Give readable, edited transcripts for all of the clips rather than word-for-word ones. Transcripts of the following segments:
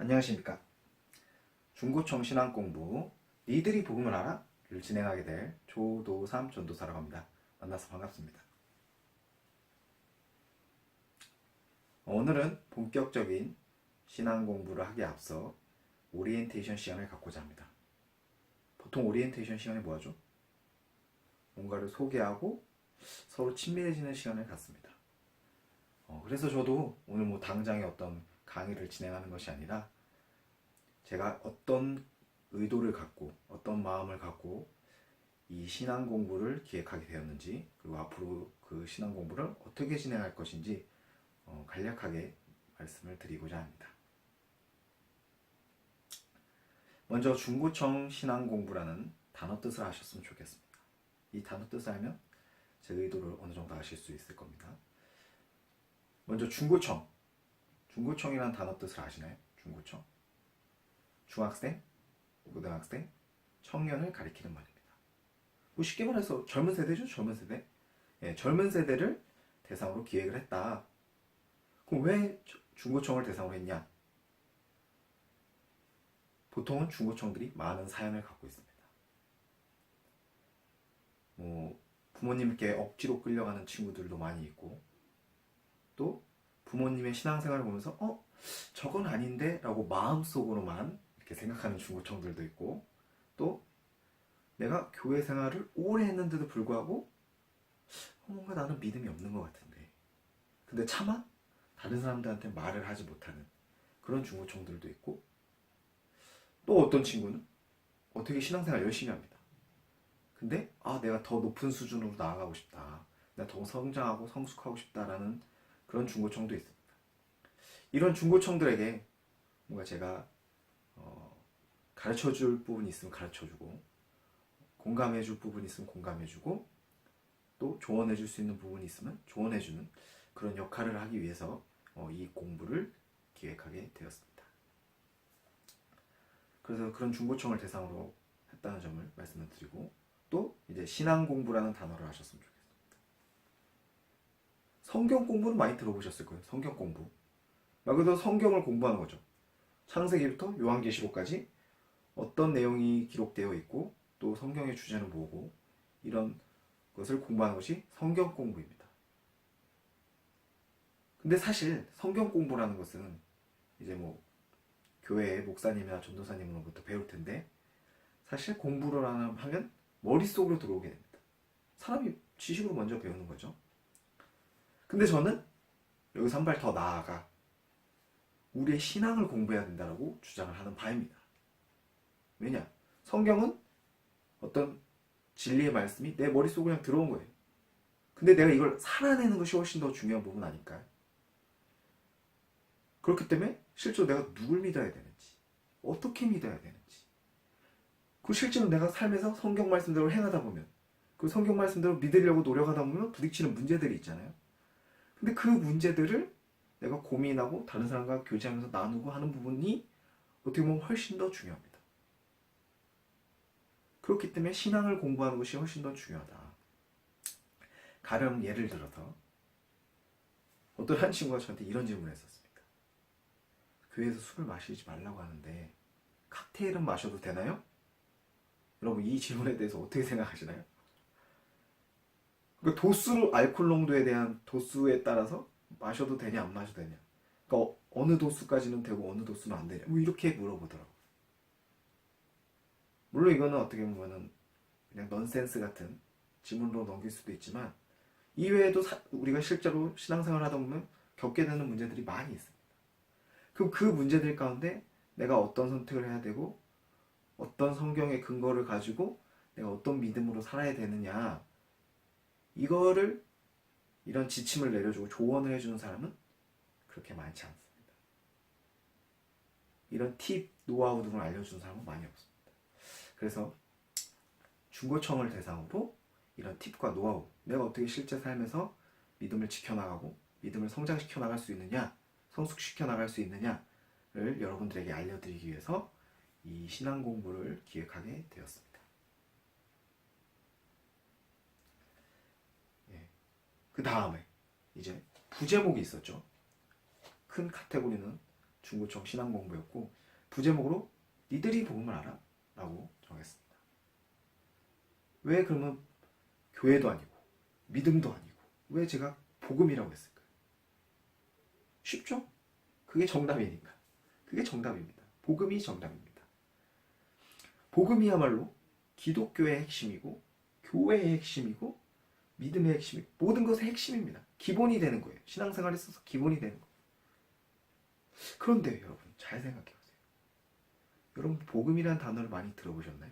안녕하십니까. 중고청 신앙공부 니들이 복음을 알아? 를 진행하게 될 조도삼 전도사라고 합니다. 만나서 반갑습니다. 오늘은 본격적인 신앙공부를 하기에 앞서 오리엔테이션 시간을 갖고자 합니다. 보통 오리엔테이션 시간에 뭐하죠? 뭔가를 소개하고 서로 친밀해지는 시간을 갖습니다. 그래서 저도 오늘 당장에 어떤 강의를 진행하는 것이 아니라 제가 어떤 의도를 갖고 어떤 마음을 갖고 이 신앙 공부를 기획하게 되었는지, 그리고 앞으로 그 신앙 공부를 어떻게 진행할 것인지 간략하게 말씀을 드리고자 합니다. 먼저 중고청 신앙 공부라는 단어 뜻을 아셨으면 좋겠습니다. 이 단어 뜻을 알면 제 의도를 어느 정도 아실 수 있을 겁니다. 먼저 중고청이라는 단어 뜻을 아시나요? 중고청? 중학생, 고등학생, 청년을 가리키는 말입니다. 뭐 쉽게 말해서 젊은 세대죠. 젊은 세대. 젊은 세대를 대상으로 기획을 했다. 그럼 왜 중고청을 대상으로 했냐? 보통은 중고청들이 많은 사연을 갖고 있습니다. 부모님께 억지로 끌려가는 친구들도 많이 있고, 또 부모님의 신앙생활을 보면서 저건 아닌데? 라고 마음속으로만 이렇게 생각하는 중고청들도 있고, 또 내가 교회 생활을 오래 했는데도 불구하고 뭔가 나는 믿음이 없는 것 같은데, 근데 차마 다른 사람들한테 말을 하지 못하는 그런 중고청들도 있고, 또 어떤 친구는 되게 신앙생활 열심히 합니다. 근데 내가 더 높은 수준으로 나아가고 싶다, 내가 더 성장하고 성숙하고 싶다라는 그런 중고청도 있습니다. 이런 중고청들에게 뭔가 제가 가르쳐줄 부분이 있으면 가르쳐주고, 공감해줄 부분이 있으면 공감해주고, 또 조언해줄 수 있는 부분이 있으면 조언해주는 그런 역할을 하기 위해서 이 공부를 기획하게 되었습니다. 그래서 그런 중고청을 대상으로 했다는 점을 말씀을 드리고, 또 이제 신앙 공부라는 단어를 아셨으면 좋겠습니다. 성경 공부는 많이 들어보셨을 거예요. 성경 공부. 말 그대로 성경을 공부하는 거죠. 창세기부터 요한계시록까지 어떤 내용이 기록되어 있고, 또 성경의 주제는 뭐고, 이런 것을 공부하는 것이 성경 공부입니다. 근데 사실 성경 공부라는 것은 이제 교회의 목사님이나 전도사님으로부터 배울 텐데, 사실 공부를 하면 머릿속으로 들어오게 됩니다. 사람이 지식으로 먼저 배우는 거죠. 근데 저는 여기서 한 발 더 나아가 우리의 신앙을 공부해야 된다고 주장을 하는 바입니다. 왜냐? 성경은 어떤 진리의 말씀이 내 머릿속으로 그냥 들어온 거예요. 근데 내가 이걸 살아내는 것이 훨씬 더 중요한 부분 아닐까요? 그렇기 때문에 실제로 내가 누굴 믿어야 되는지, 어떻게 믿어야 되는지, 그 실제로 내가 삶에서 성경 말씀대로 행하다 보면, 그 성경 말씀대로 믿으려고 노력하다 보면 부딪히는 문제들이 있잖아요. 근데 그 문제들을 내가 고민하고 다른 사람과 교제하면서 나누고 하는 부분이 어떻게 보면 훨씬 더 중요합니다. 그렇기 때문에 신앙을 공부하는 것이 훨씬 더 중요하다. 가령 예를 들어서 어떤 한 친구가 저한테 이런 질문을 했었습니다. 교회에서 술을 마시지 말라고 하는데 칵테일은 마셔도 되나요? 여러분, 이 질문에 대해서 어떻게 생각하시나요? 그러니까 도수로, 알코올 농도에 대한 도수에 따라서 마셔도 되냐 안 마셔도 되냐, 그러니까 어느 도수까지는 되고 어느 도수는 안 되냐, 이렇게 물어보더라고요. 물론 이거는 어떻게 보면은 그냥 넌센스 같은 질문으로 넘길 수도 있지만, 이외에도 우리가 실제로 신앙생활을 하다 보면 겪게 되는 문제들이 많이 있습니다. 그럼 그 문제들 가운데 내가 어떤 선택을 해야 되고, 어떤 성경의 근거를 가지고 내가 어떤 믿음으로 살아야 되느냐, 이거를, 이런 지침을 내려주고 조언을 해주는 사람은 그렇게 많지 않습니다. 이런 팁, 노하우 등을 알려주는 사람은 많이 없습니다. 그래서 중고청을 대상으로 이런 팁과 노하우, 내가 어떻게 실제 삶에서 믿음을 지켜나가고 믿음을 성장시켜 나갈 수 있느냐, 성숙시켜 나갈 수 있느냐를 여러분들에게 알려드리기 위해서 이 신앙 공부를 기획하게 되었습니다. 그 다음에 이제 부제목이 있었죠. 큰 카테고리는 중고청 신앙 공부였고, 부제목으로 니들이 복음을 알아? 라고 정했습니다. 왜 그러면 교회도 아니고 믿음도 아니고 왜 제가 복음이라고 했을까요? 쉽죠? 그게 정답이니까. 그게 정답입니다. 복음이 정답입니다. 복음이야말로 기독교의 핵심이고 교회의 핵심이고 믿음의 핵심이고 모든 것의 핵심입니다. 기본이 되는 거예요. 신앙생활에 있어서 기본이 되는 거예요. 그런데 여러분 잘 생각해 보세요. 여러분 복음이라는 단어를 많이 들어보셨나요?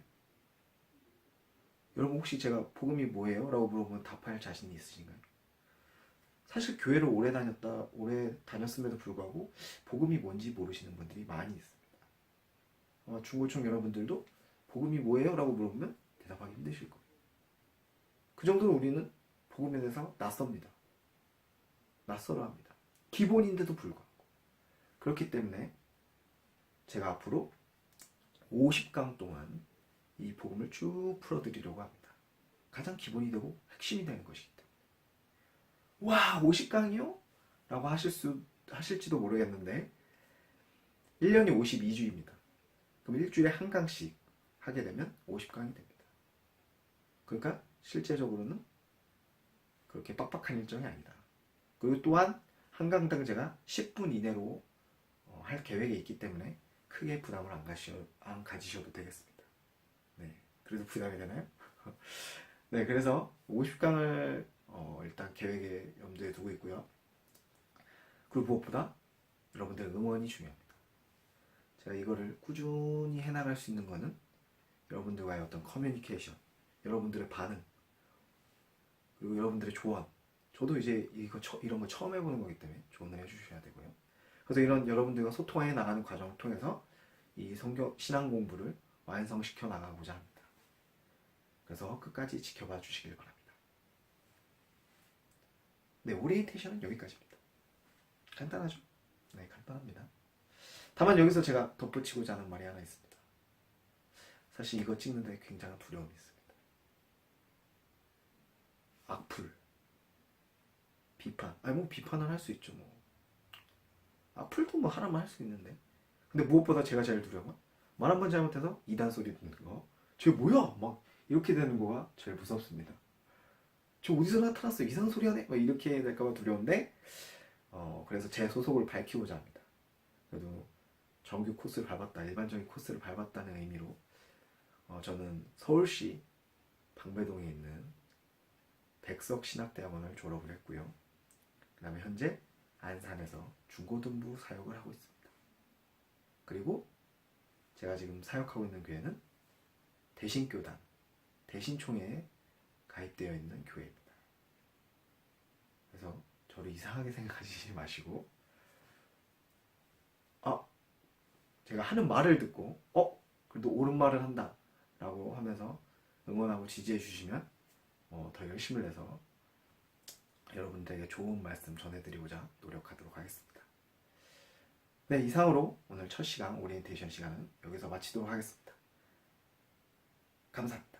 여러분 혹시 제가 복음이 뭐예요? 라고 물어보면 답할 자신이 있으신가요? 사실 교회를 오래 다녔음에도 불구하고 복음이 뭔지 모르시는 분들이 많이 있습니다. 아마 중고청 여러분들도 복음이 뭐예요? 라고 물어보면 대답하기 힘드실 거예요. 그 정도로 우리는 복음에 대해서 낯섭니다. 낯설어 합니다. 기본인데도 불구하고. 그렇기 때문에 제가 앞으로 50강 동안 이 복음을 쭉 풀어드리려고 합니다. 가장 기본이 되고 핵심이 되는 것이기 때문에. 와, 50강이요? 라고 하실지도 모르겠는데 1년이 52주입니다. 그럼 일주일에 한 강씩 하게 되면 50강이 됩니다. 그러니까 실제적으로는 그렇게 빡빡한 일정이 아니다. 그리고 또한 한 강당 제가 10분 이내로 할 계획이 있기 때문에 크게 부담을 안 가지셔도 되겠습니다. 네, 그래도 부담이 되나요? 네, 그래서 50강을 일단 계획에 염두에 두고 있고요. 그리고 무엇보다 여러분들 응원이 중요합니다. 제가 이거를 꾸준히 해나갈 수 있는 거는 여러분들과의 어떤 커뮤니케이션, 여러분들의 반응, 그리고 여러분들의 조언. 저도 이제 이런 거 처음 해보는 거기 때문에 조언을 해주셔야 되고요. 그래서 이런 여러분들과 소통해 나가는 과정을 통해서 이 신앙 공부를 완성시켜 나가고자 합니다. 그래서 끝까지 지켜봐 주시길 바랍니다. 네, 오리엔테이션은 여기까지입니다. 간단하죠? 네, 간단합니다. 다만 여기서 제가 덧붙이고자 하는 말이 하나 있습니다. 사실 이거 찍는데 굉장한 두려움이 있습니다. 악플, 비판. 아니 뭐 비판을 할 수 있죠 뭐. 악플도 뭐 하나만 할 수 있는데. 근데 무엇보다 제가 제일 두려운 건 말 한 번 잘못해서 이단 소리 듣는 거. 쟤 뭐야? 막 이렇게 되는 거가 제일 무섭습니다. 저 어디서 나타났어? 이상한 소리 하네? 막 이렇게 될까봐 두려운데 그래서 제 소속을 밝히고자 합니다. 그래도 정규 코스를 밟았다, 일반적인 코스를 밟았다는 의미로 저는 서울시 방배동에 있는 백석신학대학원을 졸업을 했고요. 그 다음에 현재 안산에서 중고등부 사역을 하고 있습니다. 그리고 제가 지금 사역하고 있는 교회는 대신교단, 대신총회에 가입되어 있는 교회입니다. 그래서 저를 이상하게 생각하시지 마시고 제가 하는 말을 듣고 그래도 옳은 말을 한다 라고 하면서 응원하고 지지해 주시면 더 열심을 내서 여러분들에게 좋은 말씀 전해드리고자 노력하도록 하겠습니다. 네, 이상으로 오늘 첫 시간 오리엔테이션 시간은 여기서 마치도록 하겠습니다. 감사합니다.